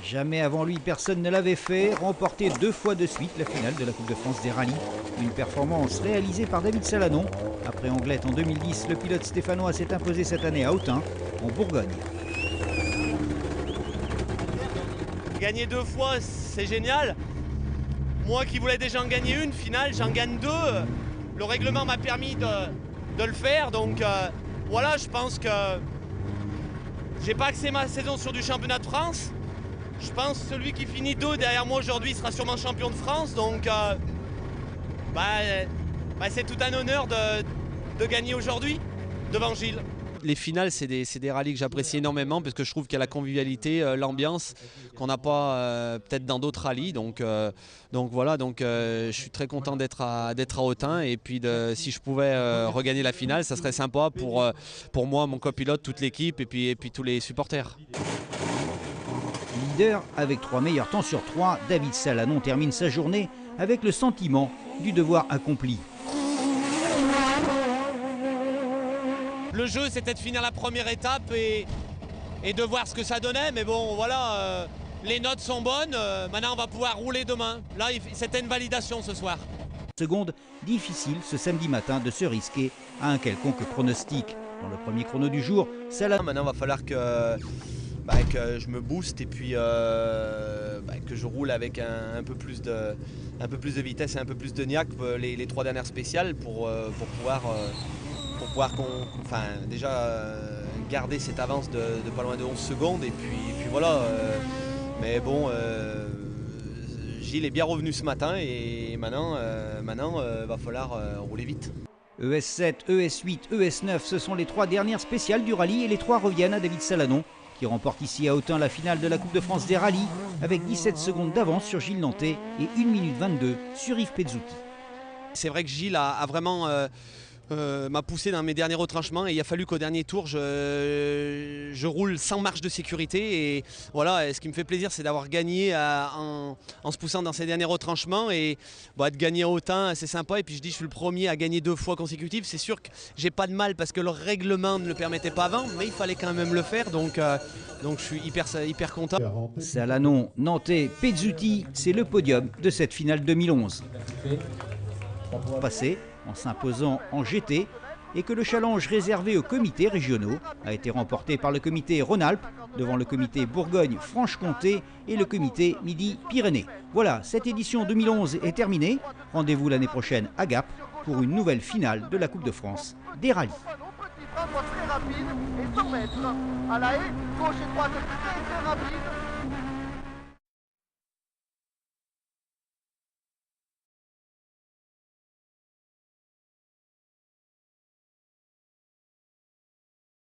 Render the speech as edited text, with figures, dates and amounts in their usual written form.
Jamais avant lui, personne ne l'avait fait, remporter 2 fois de suite la finale de la Coupe de France des rallyes. Une performance réalisée par David Salanon. Après Anglette en 2010, le pilote stéphanois s'est imposé cette année à Autun, en Bourgogne. Gagner 2 fois, c'est génial. Moi qui voulais déjà en gagner une finale, j'en gagne 2. Le règlement m'a permis de le faire, donc voilà, je pense que j'ai pas axé ma saison sur du championnat de France. Je pense que celui qui finit 2 derrière moi aujourd'hui sera sûrement champion de France, donc c'est tout un honneur de gagner aujourd'hui devant Gilles. Les finales, c'est des rallyes que j'apprécie énormément parce que je trouve qu'il y a la convivialité, l'ambiance qu'on n'a pas peut-être dans d'autres rallyes. Donc voilà, je suis très content d'être à Autun et puis si je pouvais regagner la finale, ça serait sympa pour moi, mon copilote, toute l'équipe et puis tous les supporters. Leader avec 3 meilleurs temps sur 3, David Salanon termine sa journée avec le sentiment du devoir accompli. Le jeu, c'était de finir la première étape et de voir ce que ça donnait. Mais bon, voilà, les notes sont bonnes. Maintenant, on va pouvoir rouler demain. Là, c'était une validation ce soir. Seconde, difficile ce samedi matin de se risquer à un quelconque pronostic. Dans le premier chrono du jour, Salanon... Maintenant, il va falloir que je me booste et puis que je roule avec un peu plus de vitesse et un peu plus de niaque les 3 dernières spéciales pour pouvoir garder cette avance de pas loin de 11 secondes et puis voilà. Mais bon, Gilles est bien revenu ce matin et maintenant va falloir rouler vite. ES7, ES8, ES9, ce sont les 3 dernières spéciales du rallye et les 3 reviennent à David Salanon qui remporte ici à Autun la finale de la Coupe de France des rallyes avec 17 secondes d'avance sur Gilles Nantais et 1 minute 22 sur Yves Pezzuti. C'est vrai que Gilles a vraiment m'a poussé dans mes derniers retranchements et il a fallu qu'au dernier tour je roule sans marge de sécurité et voilà, ce qui me fait plaisir c'est d'avoir gagné en se poussant dans ces derniers retranchements et de gagner à Autun c'est sympa et puis je suis le premier à gagner 2 fois consécutives. C'est sûr que j'ai pas de mal parce que le règlement ne le permettait pas avant mais il fallait quand même le faire donc je suis hyper content. Salanon, Nantais, Pezzuti, c'est le podium de cette finale 2011. Passé en s'imposant en GT et que le challenge réservé aux comités régionaux a été remporté par le comité Rhône-Alpes devant le comité Bourgogne-Franche-Comté et le comité Midi-Pyrénées. Voilà, cette édition 2011 est terminée. Rendez-vous l'année prochaine à Gap pour une nouvelle finale de la Coupe de France des rallyes. Très rapide et 100 mètres à la haie, gauche et droite, très rapide.